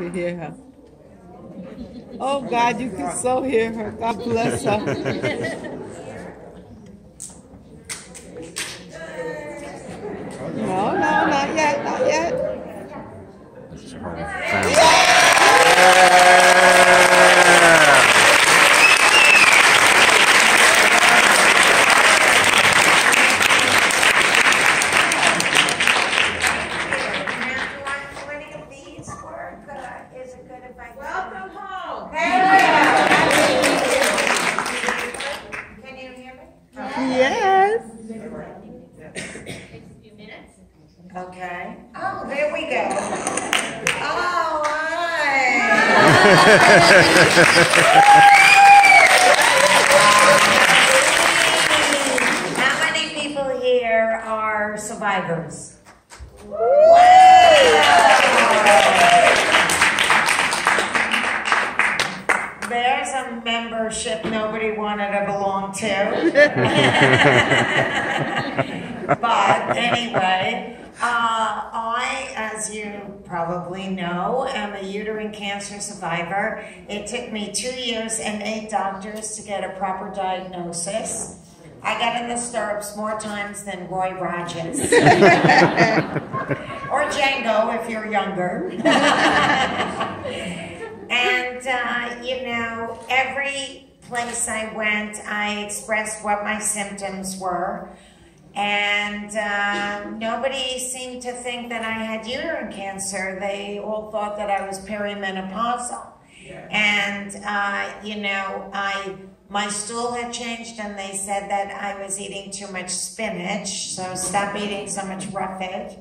can hear her. Oh God, you can so hear her. God bless her. No, not yet, not yet. That's her family. Welcome home. Can you hear me? Yes. Okay. Oh, there we go. All right. How many people here are survivors? There's a membership nobody wanted to belong to. But anyway, I, as you probably know, am a uterine cancer survivor. It took me 2 years and 8 doctors to get a proper diagnosis. I got in the stirrups more times than Roy Rogers. Or Django if you're younger. And, you know, every place I went, I expressed what my symptoms were. And nobody seemed to think that I had uterine cancer. They all thought that I was perimenopausal. Yeah. And, you know, my stool had changed and they said that I was eating too much spinach, so stop eating so much roughage.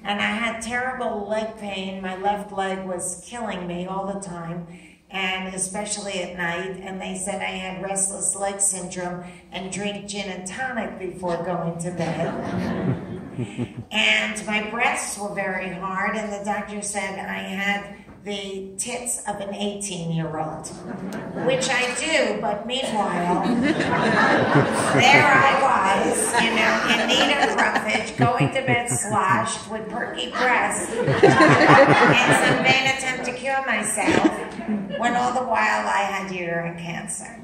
And I had terrible leg pain. My left leg was killing me all the time, and especially at night. And they said I had restless leg syndrome and drink gin and tonic before going to bed. And my breasts were very hard, and the doctor said I had the tits of an 18-year-old, which I do, but meanwhile, there I was, you know, in need of roughage, going to bed sloshed with perky breasts, in some vain attempt to cure myself, when all the while I had uterine cancer.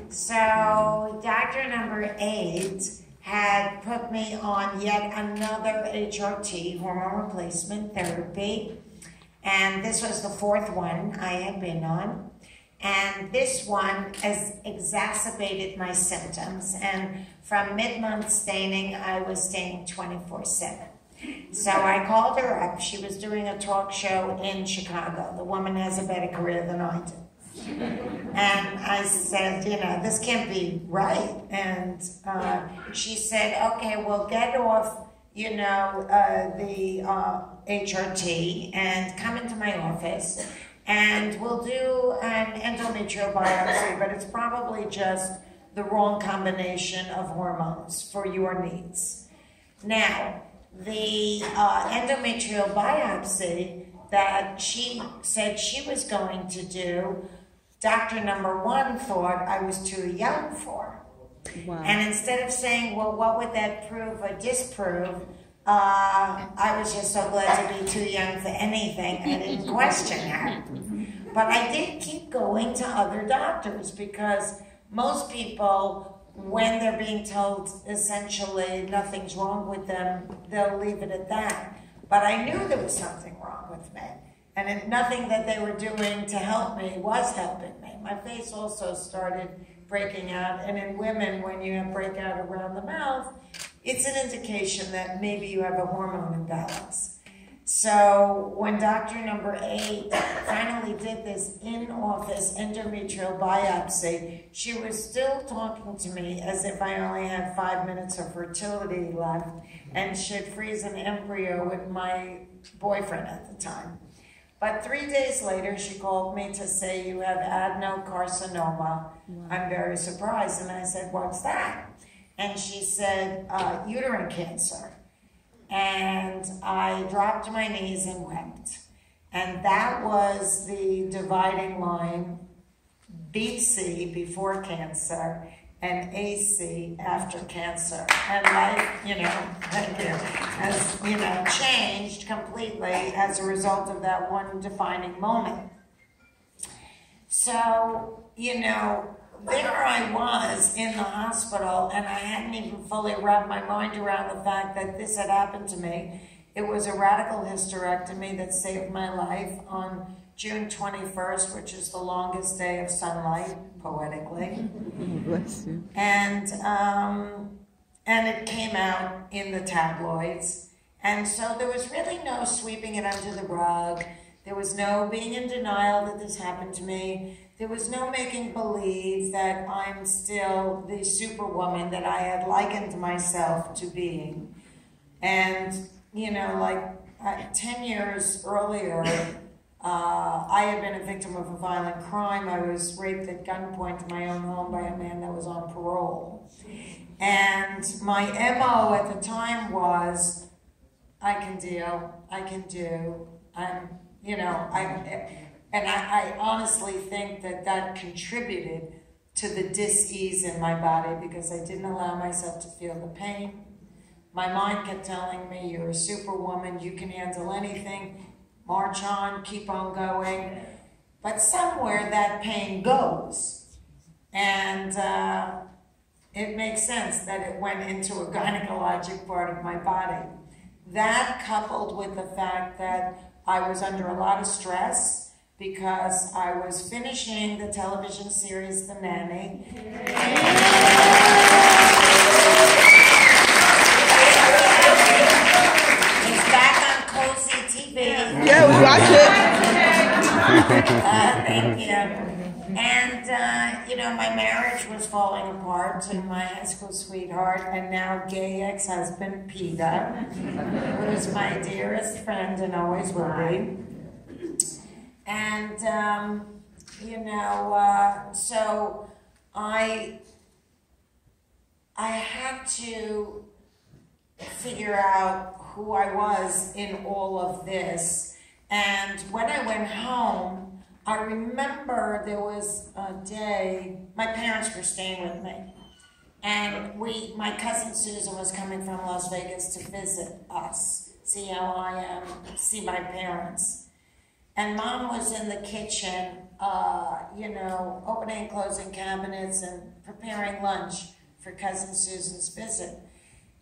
So doctor number 8 had put me on yet another HRT, hormone replacement therapy. And this was the 4th one I had been on. And this one has exacerbated my symptoms. And from mid-month staining, I was staining 24/7. So I called her up. She was doing a talk show in Chicago. The woman has a better career than I do. And I said, you know, this can't be right. And she said, okay, we'll get off, you know, the HRT and come into my office and we'll do an endometrial biopsy, but it's probably just the wrong combination of hormones for your needs. Now, the endometrial biopsy that she said she was going to do, doctor number 1 thought I was too young for. Wow. And instead of saying, well, what would that prove or disprove, I was just so glad to be too young for anything. I didn't question her. But I did keep going to other doctors because most people, when they're being told essentially nothing's wrong with them, they'll leave it at that. But I knew there was something wrong with me. And nothing that they were doing to help me was helping me. My face also started breaking out. And in women, when you have breakout around the mouth, it's an indication that maybe you have a hormone imbalance. So when doctor number 8 finally did this in-office endometrial biopsy, she was still talking to me as if I only had 5 minutes of fertility left and should freeze an embryo with my boyfriend at the time. But 3 days later, she called me to say, you have adenocarcinoma. Wow. I'm very surprised. And I said, what's that? And she said, uterine cancer. And I dropped to my knees and wept. And that was the dividing line, BC, before cancer, and AC after cancer. And life, has, changed completely as a result of that one defining moment. So, there I was in the hospital, and I hadn't even fully wrapped my mind around the fact that this had happened to me. It was a radical hysterectomy that saved my life on June 21st, which is the longest day of sunlight, poetically. Bless you. And it came out in the tabloids. And so there was really no sweeping it under the rug. There was no being in denial that this happened to me. There was no making believe that I'm still the superwoman that I had likened myself to being. And, 10 years earlier, I had been a victim of a violent crime. I was raped at gunpoint in my own home by a man that was on parole. And my MO at the time was, I can deal, I can do, and I honestly think that contributed to the dis-ease in my body because I didn't allow myself to feel the pain. My mind kept telling me, you're a superwoman, you can handle anything, march on, keep on going. But somewhere that pain goes. And it makes sense that it went into a gynecologic part of my body. That coupled with the fact that I was under a lot of stress because I was finishing the television series The Nanny. It's back on Cozy TV. Yeah, we watch it. Thank you. And, my marriage was falling apart to my high school sweetheart and now gay ex-husband, Peter, who is my dearest friend and always will be. And, so I had to figure out who I was in all of this. And when I went home, I remember there was a day, my parents were staying with me, and my cousin Susan was coming from Las Vegas to visit us, see how I am, see my parents. And Mom was in the kitchen, opening and closing cabinets and preparing lunch for cousin Susan's visit.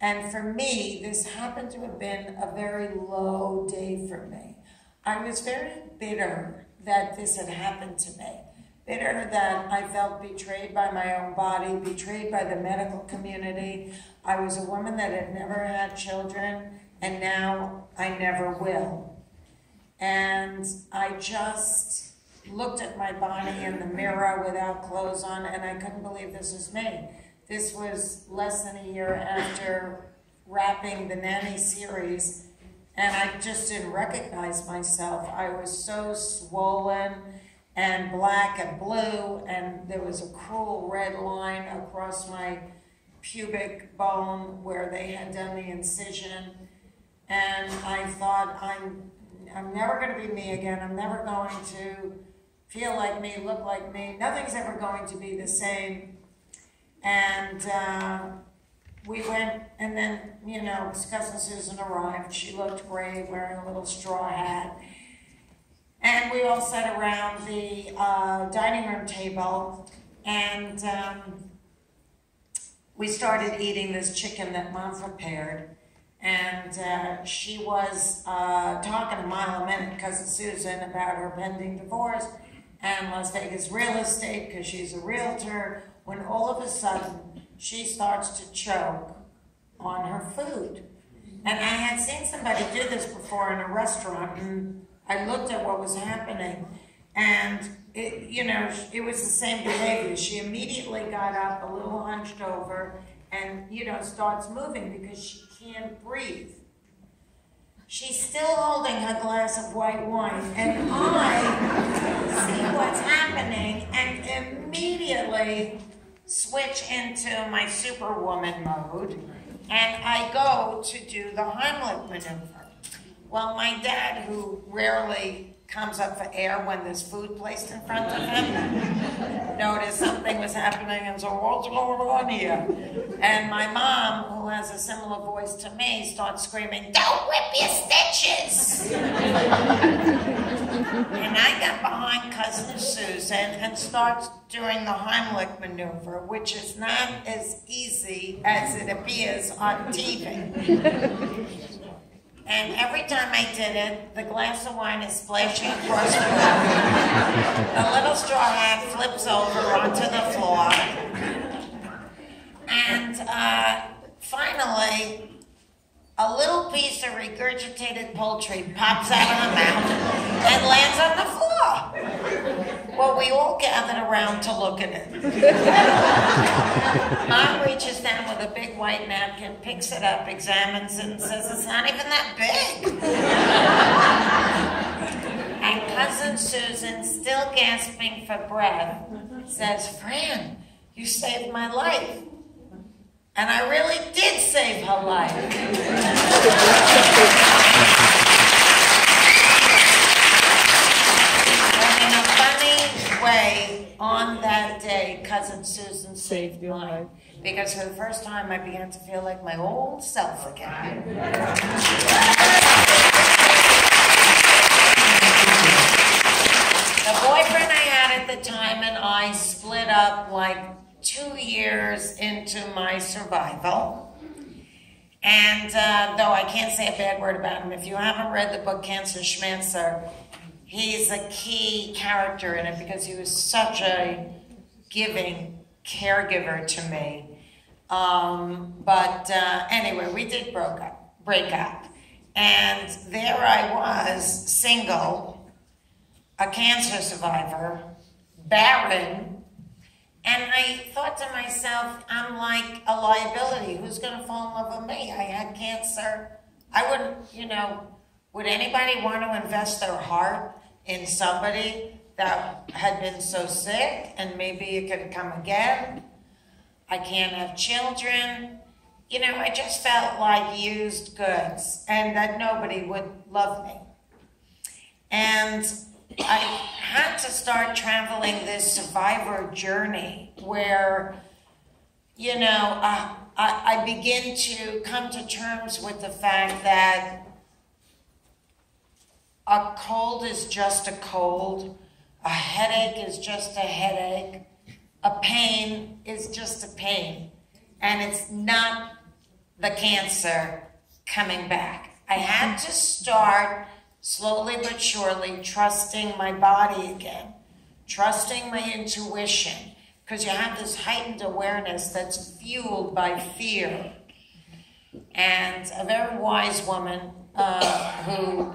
And for me, this happened to have been a very low day for me. I was very bitter that this had happened to me. Bitter that I felt betrayed by my own body, betrayed by the medical community. I was a woman that had never had children, and now I never will. And I just looked at my body in the mirror without clothes on, and I couldn't believe this was me. This was less than a year after wrapping the Nanny series, and I just didn't recognize myself. I was so swollen and black and blue, and there was a cruel red line across my pubic bone where they had done the incision. And I thought, I'm never going to be me again. I'm never going to feel like me, look like me. Nothing's ever going to be the same. And we went, and then, cousin Susan arrived. She looked great, wearing a little straw hat. And we all sat around the dining room table, and we started eating this chicken that Mom prepared. And she was talking a mile a minute, cousin Susan, about her pending divorce and Las Vegas real estate, because she's a realtor, when all of a sudden she starts to choke on her food. And I had seen somebody do this before in a restaurant, and I looked at what was happening, and it was the same behavior. She immediately got up, a little hunched over, and starts moving because she can't breathe. She's still holding her glass of white wine, and I see what's happening and immediately switch into my superwoman mode, and I go to do the Heimlich maneuver. Well, my dad, who rarely comes up for air when there's food placed in front of him. Noticed something was happening and so, what's going on here? And my mom, who has a similar voice to me, starts screaming, don't whip your stitches! And I got behind Cousin Susan and starts doing the Heimlich maneuver, which is not as easy as it appears on TV. And every time I did it, the glass of wine is splashing across the room. The little straw hat flips over onto the floor. And finally, a little piece of regurgitated poultry pops out of the mouth and lands on the floor. Well, we all gathered around to look at it. Mom reaches down with a big white napkin, picks it up, examines it, and says, it's not even that big. And Cousin Susan, still gasping for breath, says, Fran, you saved my life. And I really did save her life. And in a funny way, on that day, Cousin Susan saved mine. Because for the first time, I began to feel like my old self again. The boyfriend I had at the time and I split up like 2 years into my survival. And though I can't say a bad word about him, if you haven't read the book Cancer Schmancer, he's a key character in it because he was such a giving caregiver to me. Anyway, we did break up. And there I was, single, a cancer survivor, barren, and I thought to myself, I'm like a liability. Who's going to fall in love with me? I had cancer. I wouldn't, would anybody want to invest their heart in somebody that had been so sick and maybe it could come again? I can't have children. I just felt like used goods and that nobody would love me. And I had to start traveling this survivor journey where, I begin to come to terms with the fact that a cold is just a cold, a headache is just a headache, a pain is just a pain, and it's not the cancer coming back. I had to start slowly but surely trusting my body again, trusting my intuition, because you have this heightened awareness that's fueled by fear. And a very wise woman who,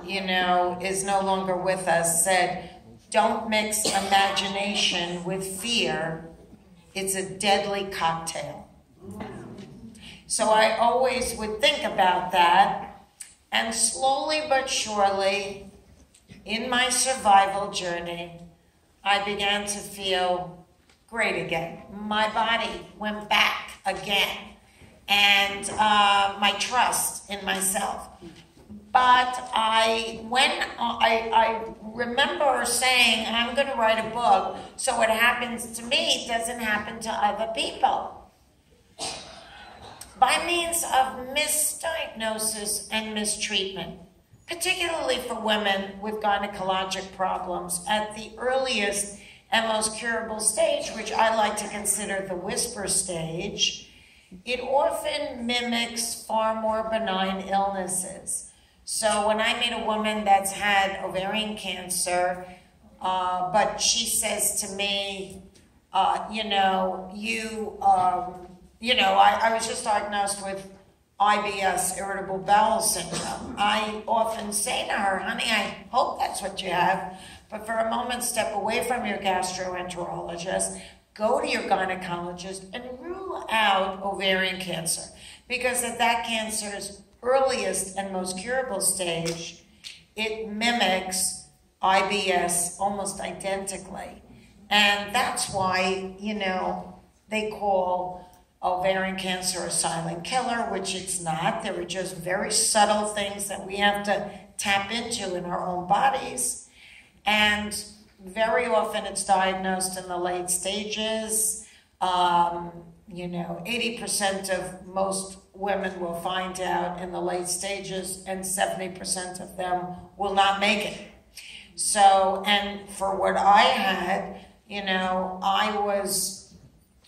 is no longer with us said, don't mix imagination with fear. It's a deadly cocktail. So I always would think about that. And slowly but surely, in my survival journey, I began to feel great again. My body went back again. And my trust in myself. But I remember saying, I'm going to write a book, so what happens to me doesn't happen to other people. By means of misdiagnosis and mistreatment, particularly for women with gynecologic problems at the earliest and most curable stage, which I like to consider the whisper stage, it often mimics far more benign illnesses. So when I meet a woman that's had ovarian cancer, but she says to me, I was just diagnosed with IBS, irritable bowel syndrome. I often say to her, honey, I hope that's what you have, but for a moment, step away from your gastroenterologist, go to your gynecologist, and rule out ovarian cancer. Because at that cancer's earliest and most curable stage, it mimics IBS almost identically. And that's why, they call ovarian cancer a silent killer, which it's not. There are just very subtle things that we have to tap into in our own bodies. And very often it's diagnosed in the late stages. 80% of most women will find out in the late stages, and 70% of them will not make it. So, and for what I had, I was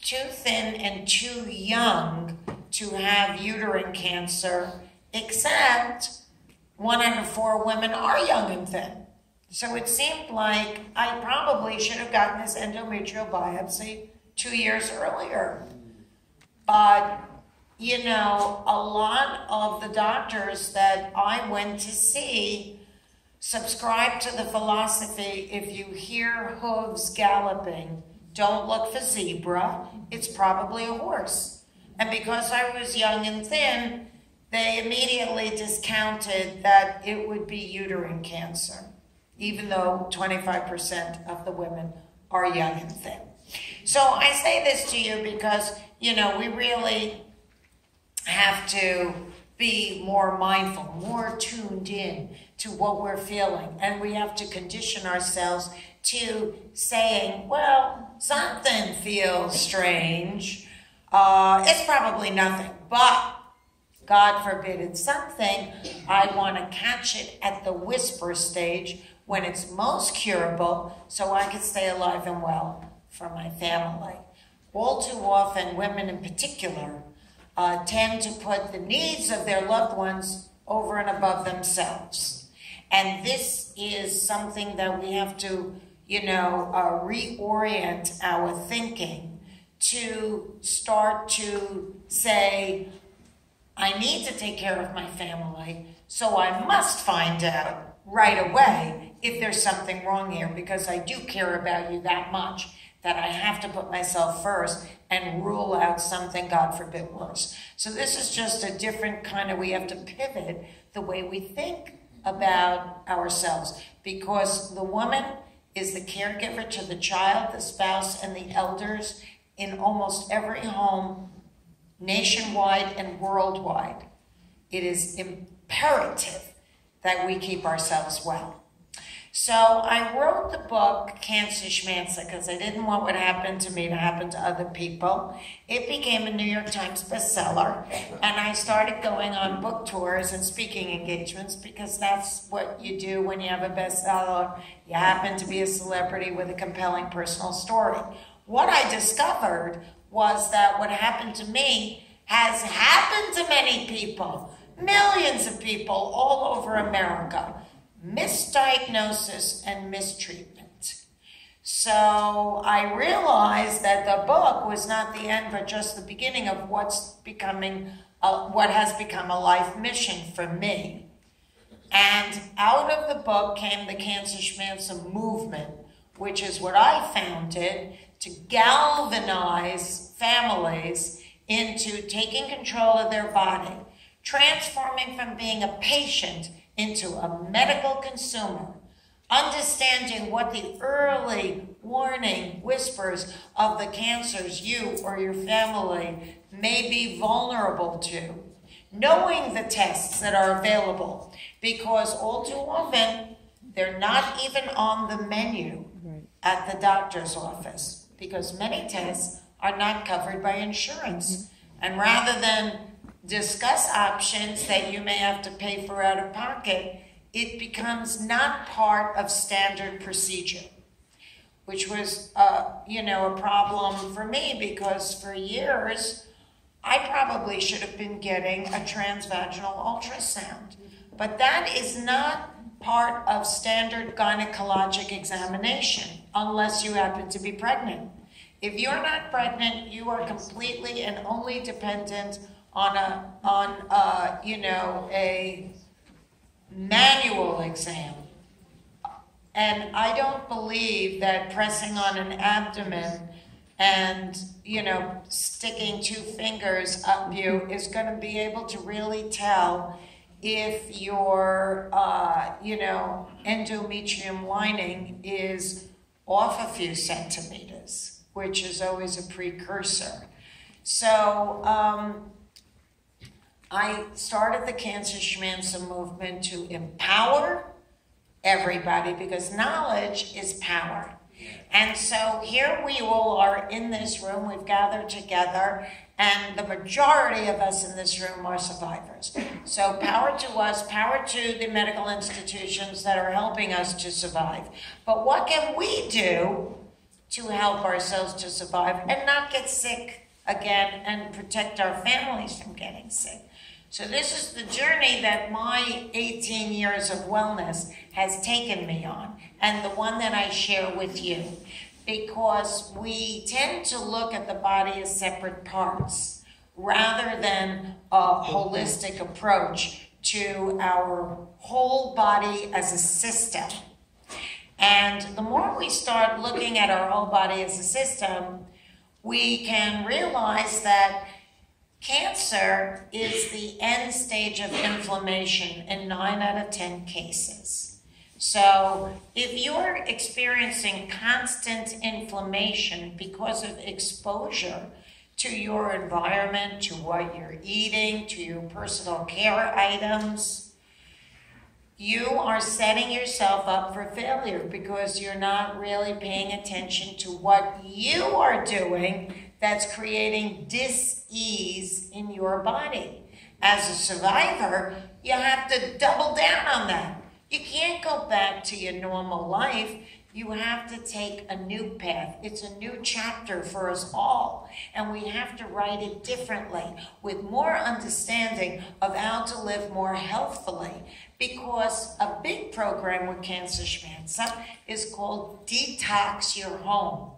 too thin and too young to have uterine cancer, except 1 out of 4 women are young and thin. So it seemed like I probably should have gotten this endometrial biopsy 2 years earlier. But, a lot of the doctors that I went to see subscribe to the philosophy, if you hear hooves galloping, don't look for zebra, it's probably a horse. And because I was young and thin, they immediately discounted that it would be uterine cancer, even though 25% of the women are young and thin. So I say this to you because, we really have to be more mindful, more tuned in to what we're feeling. And we have to condition ourselves to saying, well, something feels strange. It's probably nothing, but God forbid it's something. I want to catch it at the whisper stage when it's most curable so I can stay alive and well for my family. All too often, women in particular tend to put the needs of their loved ones over and above themselves. And this is something that we have to, reorient our thinking to start to say, I need to take care of my family, so I must find out right away if there's something wrong here, because I do care about you that much that I have to put myself first and rule out something, God forbid, worse. So this is just a different kind of, we have to pivot the way we think about ourselves, because the woman is the caregiver to the child, the spouse, and the elders in almost every home, nationwide and worldwide. It is imperative that we keep ourselves well. So I wrote the book, Cancer Schmancer, because I didn't want what happened to me to happen to other people. It became a New York Times bestseller, and I started going on book tours and speaking engagements, because that's what you do when you have a bestseller. You happen to be a celebrity with a compelling personal story. What I discovered was that what happened to me has happened to many people, millions of people all over America. Misdiagnosis and mistreatment. So I realized that the book was not the end, but just the beginning of what has become a life mission for me. And out of the book came the Cancer Schmancer movement, which is what I founded to galvanize families into taking control of their body, transforming from being a patient into a medical consumer, understanding what the early warning whispers of the cancers you or your family may be vulnerable to, knowing the tests that are available, because all too often they're not even on the menu at the doctor's office, because many tests are not covered by insurance. And rather than discuss options that you may have to pay for out of pocket, it becomes not part of standard procedure, which was, a problem for me, because for years, I probably should have been getting a transvaginal ultrasound. But that is not part of standard gynecologic examination, unless you happen to be pregnant. If you're not pregnant, you are completely and only dependent on a manual exam. And I don't believe that pressing on an abdomen and, sticking 2 fingers up you is going to be able to really tell if your, endometrium lining is off a few centimeters, which is always a precursor. So, I started the Cancer Schmancer movement to empower, everybody, because knowledge is power. And so here we all are in this room, we've gathered together, and the majority of us in this room are survivors. So power to us, power to the medical institutions that are helping us to survive. But what can we do to help ourselves to survive and not get sick again and protect our families from getting sick? So this is the journey that my 18 years of wellness has taken me on, and the one that I share with you. Because we tend to look at the body as separate parts rather than a holistic approach to our whole body as a system. And the more we start looking at our whole body as a system, we can realize that cancer is the end stage of inflammation in 9 out of 10 cases. So if you're experiencing constant inflammation because of exposure to your environment, to what you're eating, to your personal care items, you are setting yourself up for failure because you're not really paying attention to what you are doing that's creating dis-ease in your body. As a survivor, you have to double down on that. You can't go back to your normal life. You have to take a new path. It's a new chapter for us all. And we have to write it differently with more understanding of how to live more healthfully. Because a big program with Cancer Schmancer is called Detox Your Home.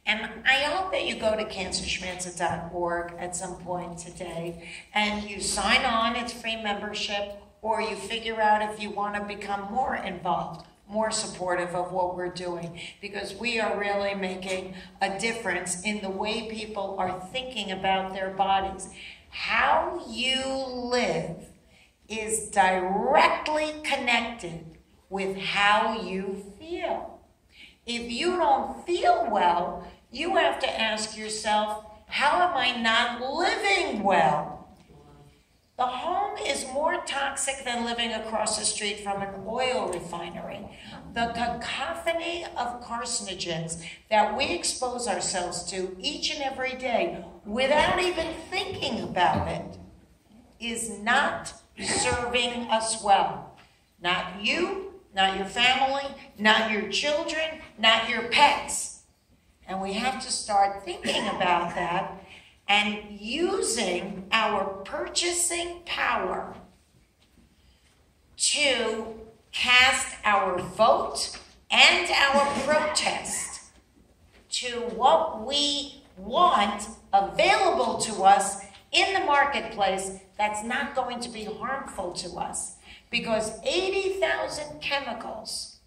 And I hope that you go to cancerschmancer.org at some point today and you sign on. It's free membership. Or you figure out if you want to become more involved, more supportive of what we're doing, because we are really making a difference in the way people are thinking about their bodies. How you live is directly connected with how you feel. If you don't feel well, you have to ask yourself, how am I not living well? The home is more toxic than living across the street from an oil refinery. The cacophony of carcinogens that we expose ourselves to each and every day without even thinking about it is not serving us well. Not you, not your family, not your children, not your pets. And we have to start thinking about that and using our purchasing power to cast our vote and our protest to what we want available to us in the marketplace that's not going to be harmful to us. Because 80,000 chemicals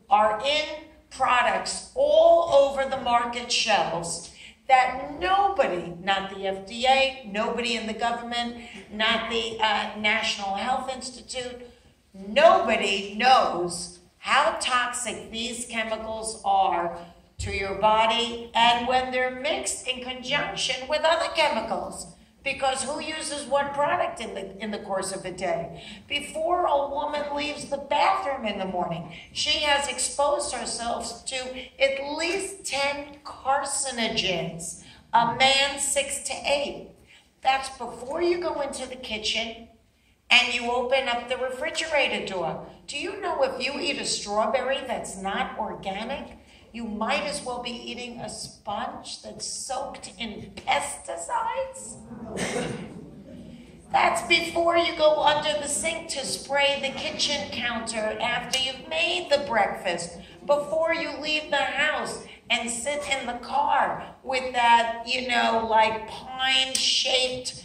are in products all over the market shelves that nobody, not the FDA, nobody in the government, not the National Health Institute, nobody knows how toxic these chemicals are to your body and when they're mixed in conjunction with other chemicals. Because who uses what product in the course of a day? Before a woman leaves the bathroom in the morning, she has exposed herself to at least 10 carcinogens, a man 6 to 8. That's before you go into the kitchen and you open up the refrigerator door. Do you know if you eat a strawberry that's not organic, you might as well be eating a sponge that's soaked in pesticides? That's before you go under the sink to spray the kitchen counter after you've made the breakfast, before you leave the house and sit in the car with that, like pine-shaped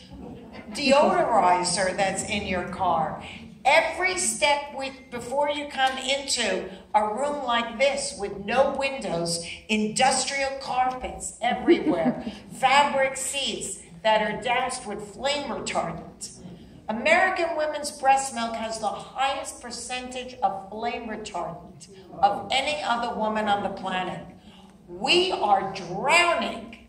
deodorizer that's in your car. Every step before you come into a room like this with no windows, industrial carpets everywhere, fabric seats that are doused with flame retardant. American women's breast milk has the highest percentage of flame retardant of any other woman on the planet. We are drowning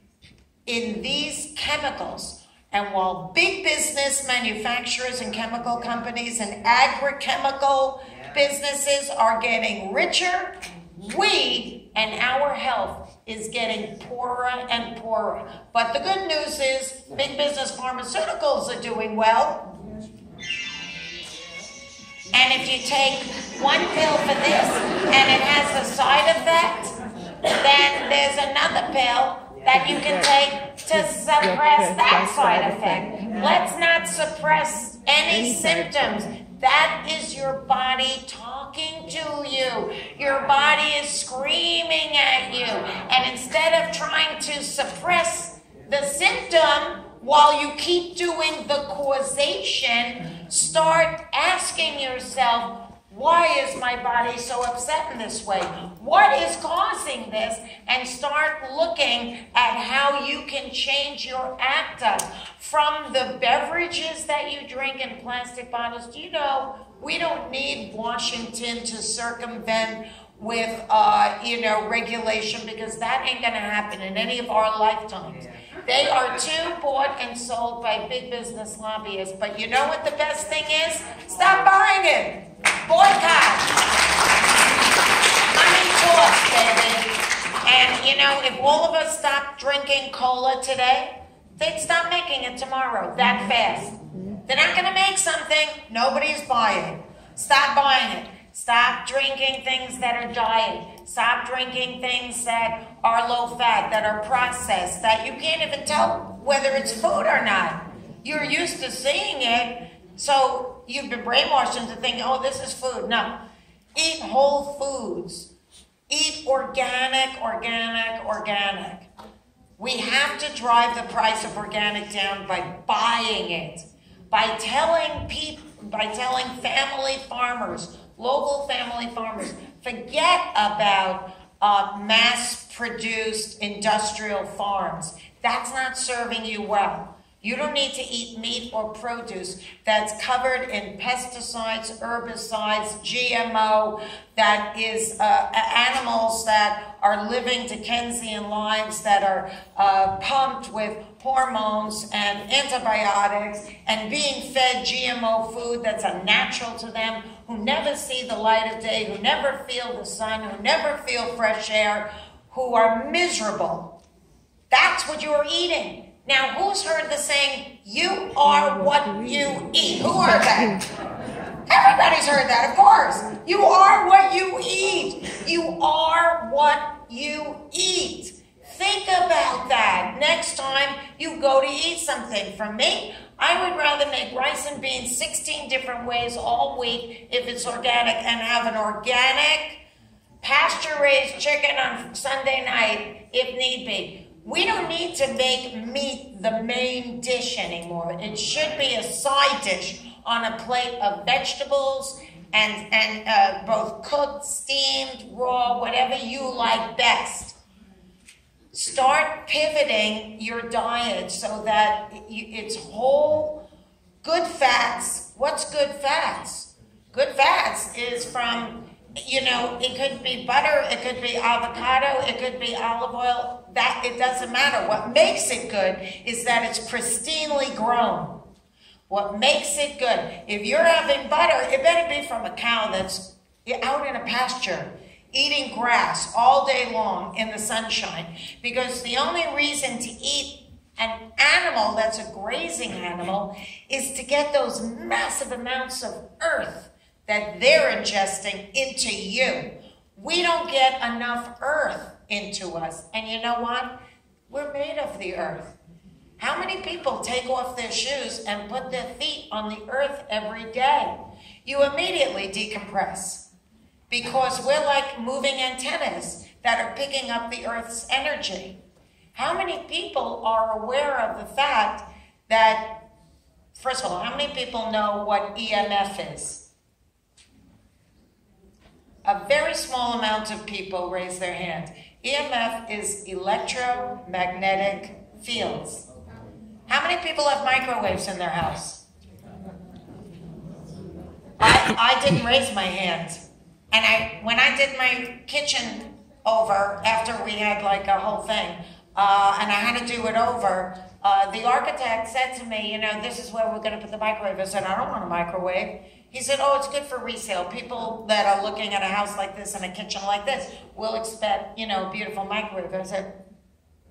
in these chemicals. And while big business manufacturers and chemical companies and agrochemical businesses are getting richer. We and our health is getting poorer and poorer. But the good news is big business pharmaceuticals are doing well. And if you take one pill for this and it has a side effect, then there's another pill that you can take to suppress that side effect. Let's not suppress any symptoms. That is your body talking to you. Your body is screaming at you. And instead of trying to suppress the symptom while you keep doing the causation, start asking yourself, why is my body so upset in this way? What is causing this? And start looking at how you can change your acta from the beverages that you drink in plastic bottles. Do you know, we don't need Washington to circumvent with, regulation, because that ain't going to happen in any of our lifetimes. They are too bought and sold by big business lobbyists. But you know what the best thing is? Stop buying it. Boycott. Money talks, baby. And if all of us stopped drinking cola today, they'd stop making it tomorrow that fast. They're not going to make something. Nobody's buying it. Stop buying it. Stop drinking things that are diet. Stop drinking things that are low fat, that are processed, that you can't even tell whether it's food or not. You're used to seeing it, so you've been brainwashed into thinking, oh, this is food. No. Eat whole foods. Eat organic, organic, organic. We have to drive the price of organic down by buying it, by telling people, by telling family farmers, local family farmers, forget about mass-produced industrial farms. That's not serving you well. You don't need to eat meat or produce that's covered in pesticides, herbicides, GMO, that is animals that are living Dickensian lives, that are pumped with hormones and antibiotics and being fed GMO food that's unnatural to them, who never see the light of day, who never feel the sun, who never feel fresh air, who are miserable. That's what you're eating. Now, who's heard the saying, you are what you eat? Who heard that? Everybody's heard that, of course. You are what you eat. You are what you eat. Think about that next time you go to eat something. For me, I would rather make rice and beans 16 different ways all week if it's organic, and have an organic pasture-raised chicken on Sunday night if need be. We don't need to make meat the main dish anymore. It should be a side dish on a plate of vegetables and both cooked, steamed, raw, whatever you like best. Start pivoting your diet so that it's whole, good fats. What's good fats? Good fats is from, it could be butter, it could be avocado, it could be olive oil. That, it doesn't matter. What makes it good is that it's pristinely grown. What makes it good? If you're having butter, it better be from a cow that's out in a pasture, eating grass all day long in the sunshine. Because the only reason to eat an animal that's a grazing animal is to get those massive amounts of earth that they're ingesting into you. We don't get enough earth into us. And you know what? We're made of the earth. How many people take off their shoes and put their feet on the earth every day? You immediately decompress, because we're like moving antennas that are picking up the earth's energy. How many people are aware of the fact that, first of all, how many people know what EMF is? A very small amount of people raise their hand. EMF is electromagnetic fields. How many people have microwaves in their house? I didn't raise my hand. And when I did my kitchen over, after we had like a whole thing, and I had to do it over, the architect said to me, this is where we're going to put the microwave. I said, I don't want a microwave. He said, oh, it's good for resale. People that are looking at a house like this and a kitchen like this will expect, a beautiful microwave. I said,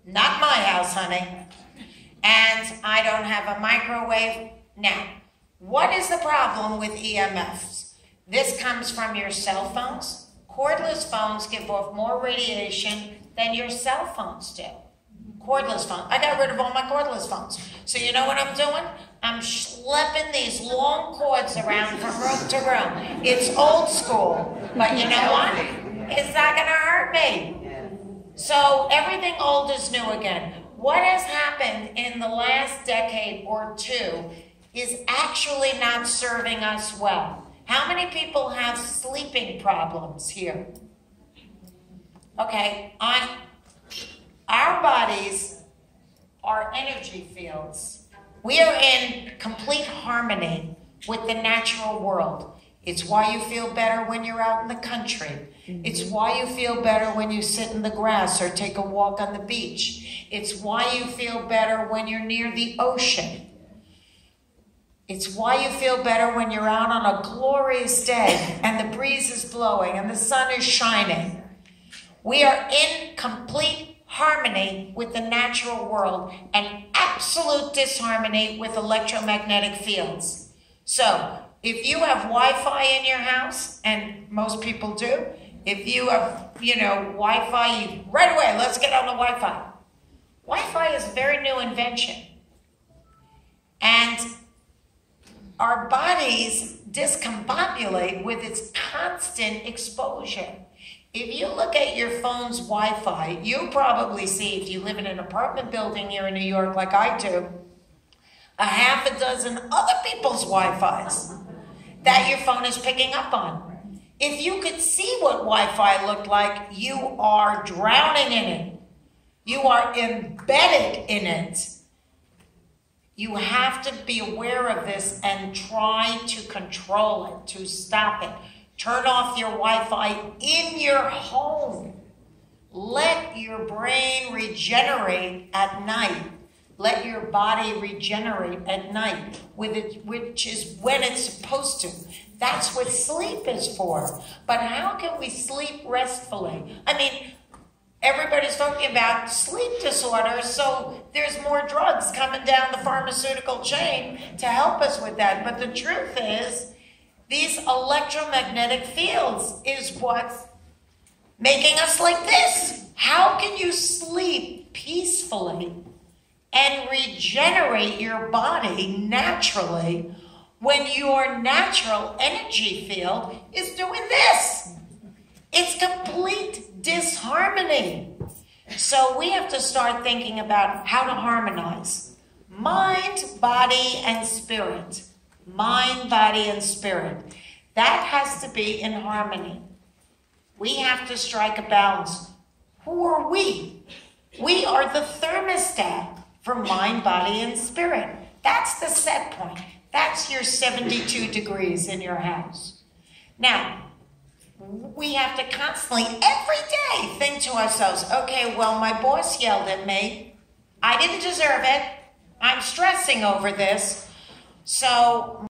not my house, honey. And I don't have a microwave. Now, what is the problem with EMFs? This comes from your cell phones. Cordless phones give off more radiation than your cell phones do. Cordless phone. I got rid of all my cordless phones. So you know what I'm doing? I'm schlepping these long cords around from room to room. It's old school, but you know what? It's not going to hurt me. So everything old is new again. What has happened in the last decade or two is actually not serving us well. How many people have sleeping problems here? Okay, our bodies are energy fields. We are in complete harmony with the natural world. It's why you feel better when you're out in the country. It's why you feel better when you sit in the grass or take a walk on the beach. It's why you feel better when you're near the ocean. It's why you feel better when you're out on a glorious day and the breeze is blowing and the sun is shining. We are in complete harmony with the natural world and absolute disharmony with electromagnetic fields. So, if you have Wi-Fi in your house, and most people do, if you have, Wi-Fi, right away, let's get on the Wi-Fi. Wi-Fi is a very new invention. And our bodies discombobulate with its constant exposure. If you look at your phone's Wi-Fi, you'll probably see, if you live in an apartment building here in New York like I do, a half a dozen other people's Wi-Fis that your phone is picking up on. If you could see what Wi-Fi looked like, you are drowning in it. You are embedded in it. You have to be aware of this and try to control it, to stop it. Turn off your Wi-Fi in your home. Let your brain regenerate at night. Let your body regenerate at night, which is when it's supposed to. That's what sleep is for. But how can we sleep restfully? I mean, everybody's talking about sleep disorders, so there's more drugs coming down the pharmaceutical chain to help us with that. But the truth is, these electromagnetic fields is what's making us like this. How can you sleep peacefully and regenerate your body naturally when your natural energy field is doing this? It's complete disharmony. So we have to start thinking about how to harmonize mind, body, and spirit. Mind, body, and spirit. That has to be in harmony. We have to strike a balance. Who are we? We are the thermostat for mind, body, and spirit. That's the set point. That's your 72 degrees in your house. Now, we have to constantly, every day, think to ourselves, okay, well, my boss yelled at me. I didn't deserve it. I'm stressing over this. So